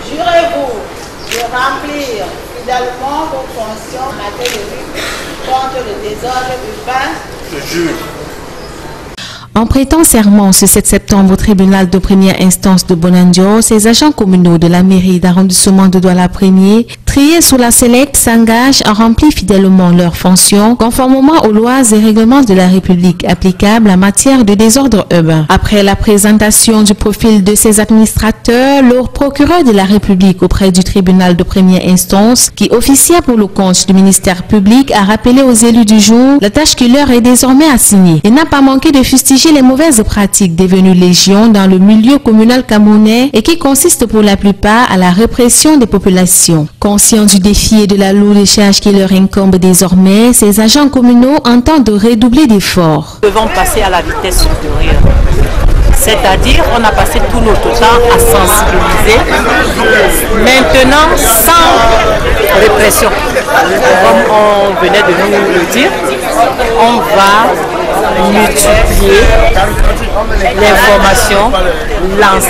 Jurez-vous de remplir fidèlement vos fonctions en matière de lutte contre le désordre urbain? Je jure. En prêtant serment ce 7 septembre au tribunal de première instance de Bonandio, ces agents communaux de la mairie d'arrondissement de Douala 1er, triés sous la Select, s'engagent à remplir fidèlement leurs fonctions conformément aux lois et règlements de la République applicables en matière de désordre urbain. Après la présentation du profil de ces administrateurs, le procureur de la République auprès du tribunal de première instance, qui officia pour le compte du ministère public, a rappelé aux élus du jour la tâche qui leur est désormais assignée. Il n'a pas manqué de fustiger les mauvaises pratiques devenues légion dans le milieu communal camerounais et qui consistent pour la plupart à la répression des populations. Conscients du défi et de la lourde charge qui leur incombe désormais, ces agents communaux entendent redoubler d'efforts. Nous devons passer à la vitesse supérieure. C'est-à-dire, on a passé tout notre temps à sensibiliser. Maintenant, sans répression, comme on venait de nous le dire, on va multiplier l'information,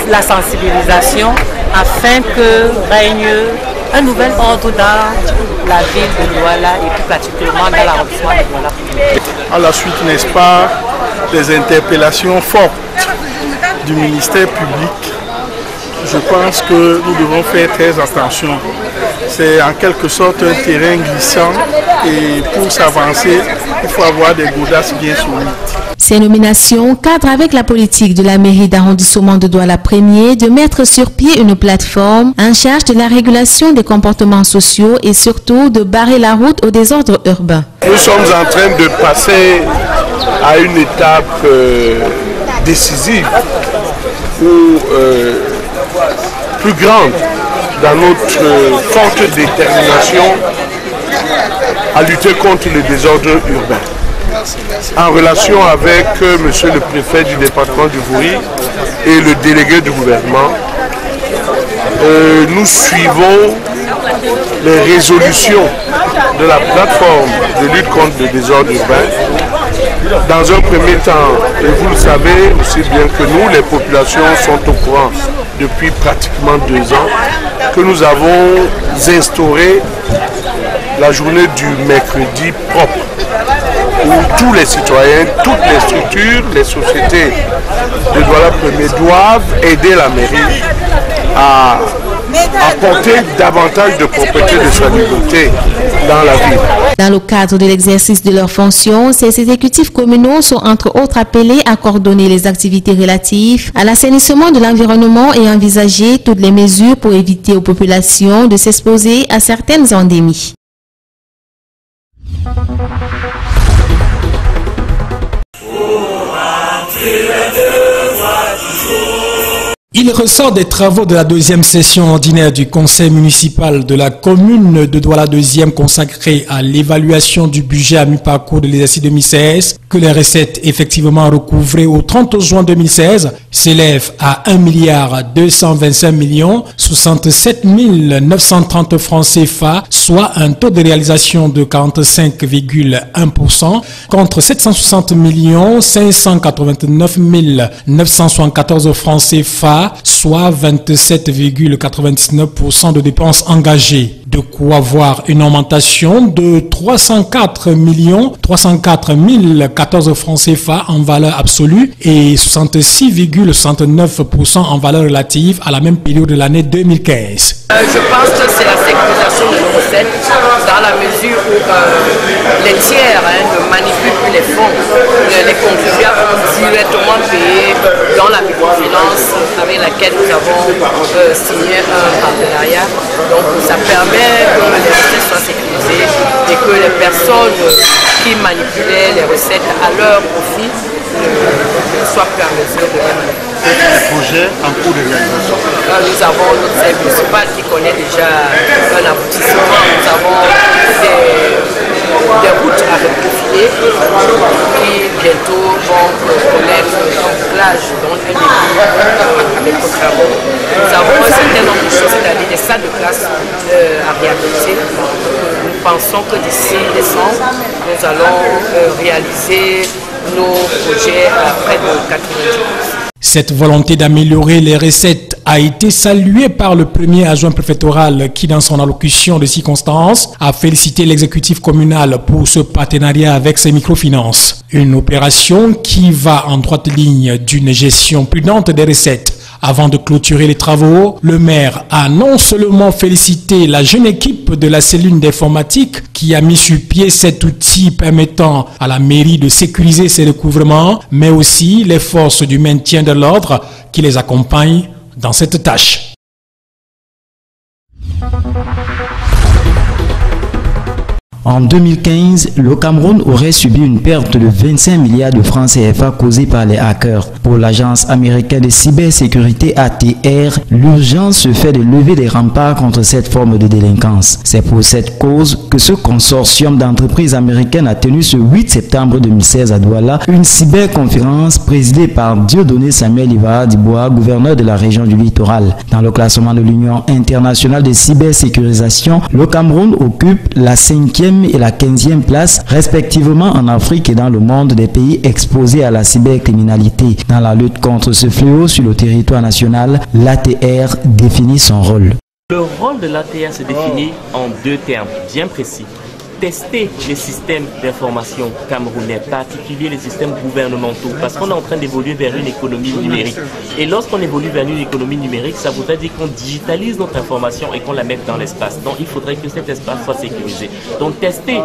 la sensibilisation, afin que règne un nouvel ordre dans la ville de Douala et plus particulièrement dans l'arrondissement de Douala. À la suite, n'est-ce pas, des interpellations fortes du ministère public, je pense que nous devons faire très attention. C'est en quelque sorte un terrain glissant et pour s'avancer, il faut avoir des godasses bien solides. Ces nominations cadrent avec la politique de la mairie d'arrondissement de Douala 1er de mettre sur pied une plateforme en charge de la régulation des comportements sociaux et surtout de barrer la route au désordre urbain. Nous sommes en train de passer à une étape décisive ou plus grande dans notre forte détermination à lutter contre le désordre urbain. En relation avec monsieur le préfet du département du Vouri et le délégué du gouvernement, nous suivons les résolutions de la plateforme de lutte contre le désordre urbain. Dans un premier temps, et vous le savez aussi bien que nous, les populations sont au courant depuis pratiquement 2 ans, que nous avons instauré la journée du mercredi propre, où tous les citoyens, toutes les structures, les sociétés de Douala 1er doivent aider la mairie à apporter davantage de propreté, de salubrité dans la ville. Dans le cadre de l'exercice de leurs fonctions, ces exécutifs communaux sont entre autres appelés à coordonner les activités relatives à l'assainissement de l'environnement et envisager toutes les mesures pour éviter aux populations de s'exposer à certaines endémies. Il ressort des travaux de la 2e session ordinaire du conseil municipal de la commune de Douala 2e consacrée à l'évaluation du budget à mi-parcours de l'exercice 2016 que les recettes effectivement recouvrées au 30 juin 2016 s'élèvent à 1 225 930 francs CFA, soit un taux de réalisation de 45,1% contre 760 589 974 francs CFA, soit 27,99% de dépenses engagées. De quoi voir une augmentation de 304 014 francs CFA en valeur absolue et 66,69% en valeur relative à la même période de l'année 2015. Je pense que c'est la sécurisation de nos recettes dans la mesure où les tiers ne manipulent plus les fonds. Les contribuables ont directement payé dans la microfinance avec laquelle nous avons signé un partenariat. Donc ça permet que les recettes soient sécurisées et que les personnes qui manipulaient les recettes à leur profit ne soient plus en mesure de les manipuler. Les projets en cours de réalisation. Nous avons notre service municipal qui connaît déjà un aboutissement. Nous avons des routes à reprofiler qui bientôt vont connaître un bouclage, donc un début avec nos travaux. Nous avons un certain nombre de choses, c'est-à-dire des salles de classe à réhabiliter. pensons que d'ici décembre, nous allons réaliser nos projets à près de 90%. Cette volonté d'améliorer les recettes a été saluée par le premier adjoint préfectoral qui, dans son allocution de circonstance, a félicité l'exécutif communal pour ce partenariat avec ses microfinances. Une opération qui va en droite ligne d'une gestion prudente des recettes. Avant de clôturer les travaux, le maire a non seulement félicité la jeune équipe de la cellule d'informatique qui a mis sur pied cet outil permettant à la mairie de sécuriser ses recouvrements, mais aussi les forces du maintien de l'ordre qui les accompagnent dans cette tâche. En 2015, le Cameroun aurait subi une perte de 25 milliards de francs CFA causée par les hackers. Pour l'agence américaine de cybersécurité ATR, l'urgence se fait de lever des remparts contre cette forme de délinquance. C'est pour cette cause que ce consortium d'entreprises américaines a tenu ce 8 septembre 2016 à Douala une cyberconférence présidée par Dieudonné Samuel Ivara-Dibois, gouverneur de la région du littoral. Dans le classement de l'Union internationale de cybersécurisation, le Cameroun occupe la 5e et la 15e place, respectivement en Afrique et dans le monde des pays exposés à la cybercriminalité. Dans la lutte contre ce fléau sur le territoire national, l'ATR définit son rôle. Le rôle de l'ATR se définit en deux termes bien précis. Tester les systèmes d'information camerounais, particulier les systèmes gouvernementaux, parce qu'on est en train d'évoluer vers une économie numérique. Et lorsqu'on évolue vers une économie numérique, ça voudrait dire qu'on digitalise notre information et qu'on la mette dans l'espace. Donc il faudrait que cet espace soit sécurisé. Donc tester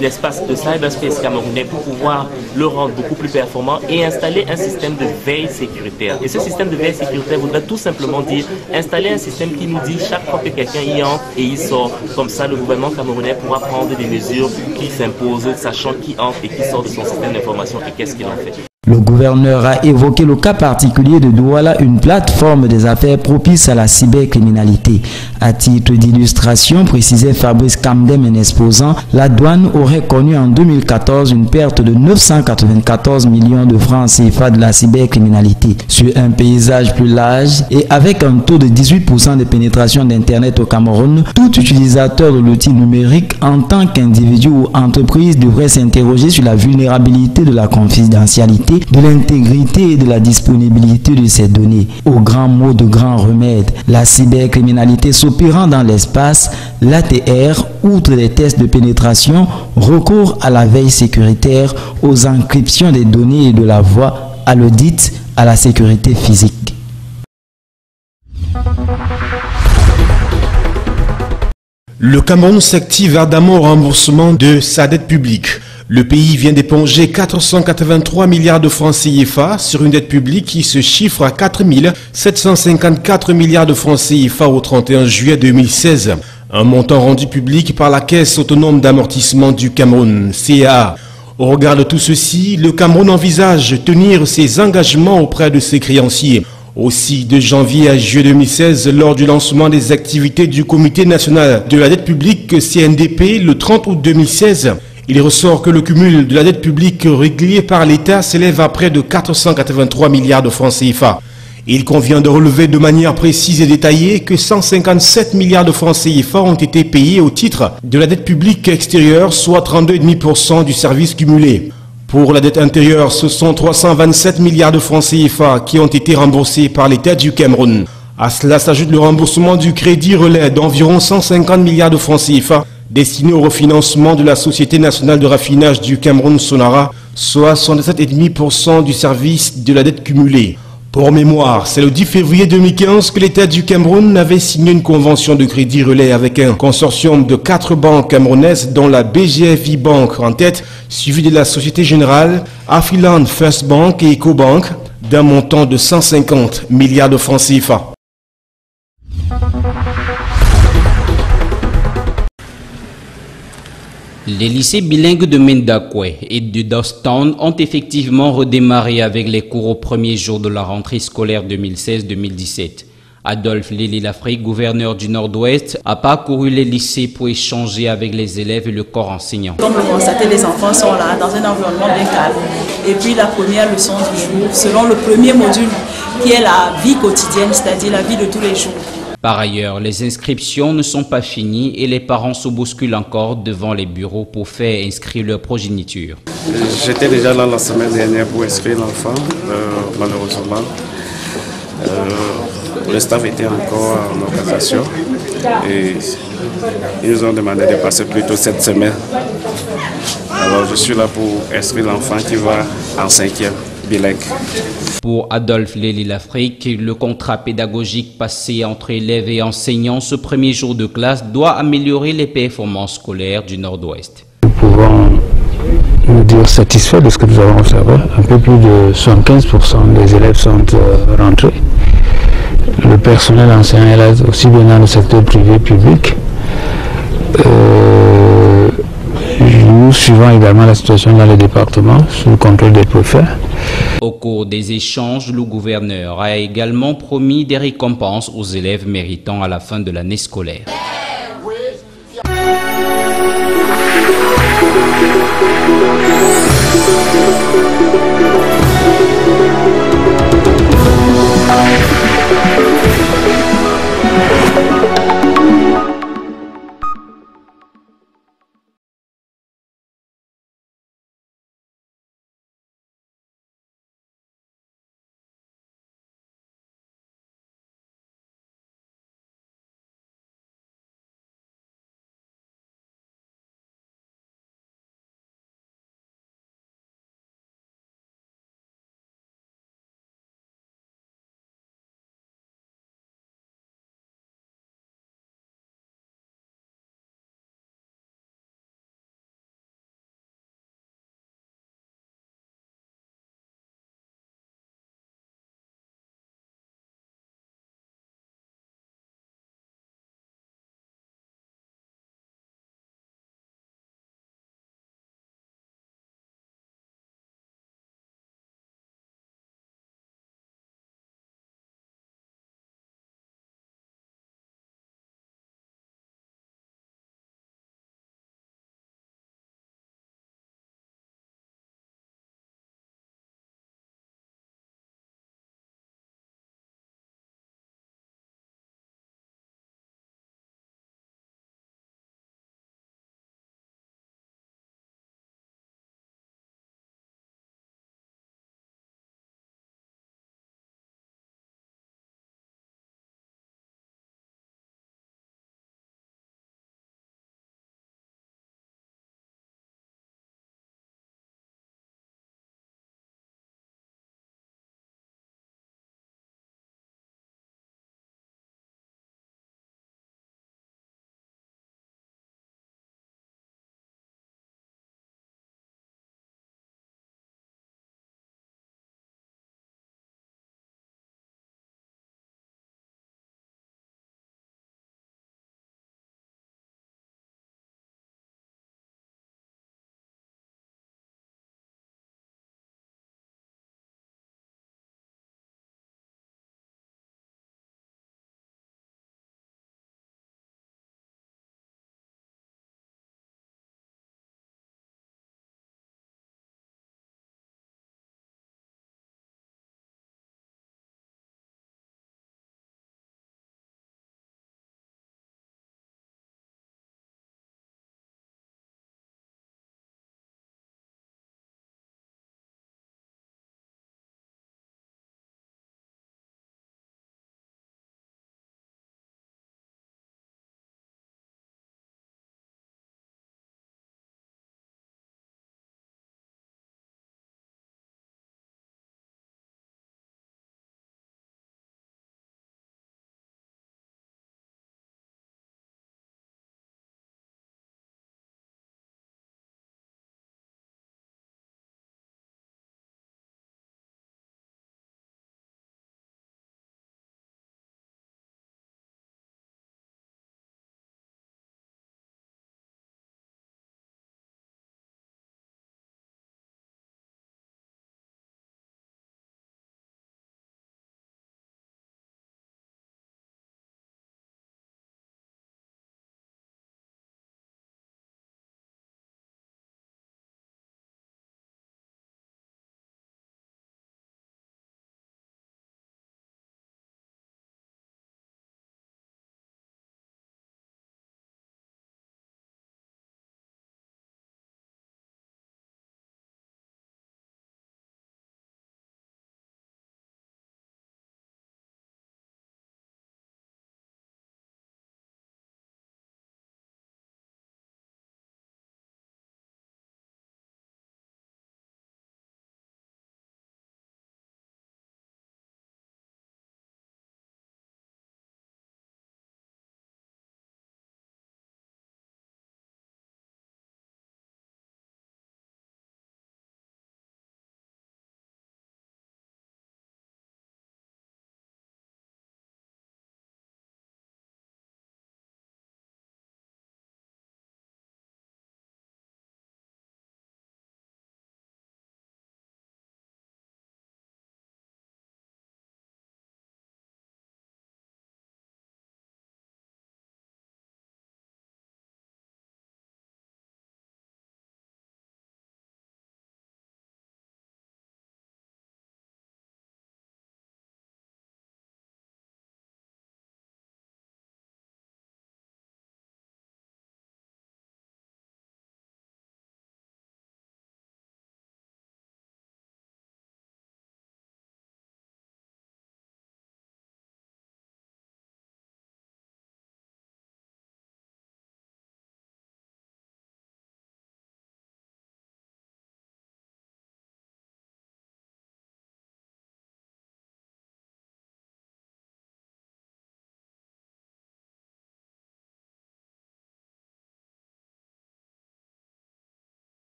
l'espace de cyberspace camerounais pour pouvoir le rendre beaucoup plus performant et installer un système de veille sécuritaire. Et ce système de veille sécuritaire voudrait tout simplement dire installer un système qui nous dit chaque fois que quelqu'un y entre et il sort. Comme ça, le gouvernement camerounais pourra prendre des mesures qui s'imposent, sachant qui entre et qui sort de son système d'information et qu'est-ce qu'il en fait. Le gouverneur a évoqué le cas particulier de Douala, une plateforme des affaires propice à la cybercriminalité. À titre d'illustration, précisait Fabrice Camdem en exposant, la douane aurait connu en 2014 une perte de 994 millions de francs CFA de la cybercriminalité. Sur un paysage plus large et avec un taux de 18% de pénétration d'Internet au Cameroun, tout utilisateur de l'outil numérique en tant qu'individu ou entreprise devrait s'interroger sur la vulnérabilité de la confidentialité, de l'intégrité et de la disponibilité de ces données. Au grand mot de grand remède, la cybercriminalité s'opérant dans l'espace, l'ATR, outre les tests de pénétration, recourt à la veille sécuritaire, aux encryptions des données et de la voix, à l'audit, à la sécurité physique. Le Cameroun s'active ardemment au remboursement de sa dette publique. Le pays vient d'éponger 483 milliards de francs CFA sur une dette publique qui se chiffre à 4 754 milliards de francs CFA au 31 juillet 2016. Un montant rendu public par la Caisse autonome d'amortissement du Cameroun, CAA. Au regard de tout ceci, le Cameroun envisage tenir ses engagements auprès de ses créanciers. Aussi, de janvier à juillet 2016, lors du lancement des activités du Comité national de la dette publique CNDP le 30 août 2016, il ressort que le cumul de la dette publique réglée par l'État s'élève à près de 483 milliards de francs CFA. Il convient de relever de manière précise et détaillée que 157 milliards de francs CFA ont été payés au titre de la dette publique extérieure, soit 32,5% du service cumulé. Pour la dette intérieure, ce sont 327 milliards de francs CFA qui ont été remboursés par l'État du Cameroun. À cela s'ajoute le remboursement du crédit relais d'environ 150 milliards de francs CFA destiné au refinancement de la Société nationale de raffinage du Cameroun Sonara, soit 77,5% du service de la dette cumulée. Pour mémoire, c'est le 10 février 2015 que l'État du Cameroun avait signé une convention de crédit relais avec un consortium de 4 banques camerounaises dont la BGFI Bank en tête, suivie de la Société Générale, Afriland First Bank et Ecobank, d'un montant de 150 milliards de francs CFA. Les lycées bilingues de Mendakwe et de Dostown ont effectivement redémarré avec les cours au premier jour de la rentrée scolaire 2016-2017. Adolphe Léli-Lafrique, gouverneur du Nord-Ouest, a parcouru les lycées pour échanger avec les élèves et le corps enseignant. Comme vous constatez, les enfants sont là dans un environnement bien calme. Et puis la première leçon du jour, selon le premier module, qui est la vie quotidienne, c'est-à-dire la vie de tous les jours. Par ailleurs, les inscriptions ne sont pas finies et les parents se bousculent encore devant les bureaux pour faire inscrire leur progéniture. J'étais déjà là la semaine dernière pour inscrire l'enfant, malheureusement. Le staff était encore en organisation et ils nous ont demandé de passer plutôt cette semaine. Alors je suis là pour inscrire l'enfant qui va en 5e bilingue. Pour Adolphe Léli l'Afrique, le contrat pédagogique passé entre élèves et enseignants ce premier jour de classe doit améliorer les performances scolaires du Nord-Ouest. Nous pouvons nous dire satisfaits de ce que nous avons observé. Un peu plus de 75% des élèves sont rentrés. Le personnel enseignant est là aussi bien dans le secteur privé public. Nous suivons également la situation dans les départements sous le contrôle des préfets. Au cours des échanges, le gouverneur a également promis des récompenses aux élèves méritants à la fin de l'année scolaire.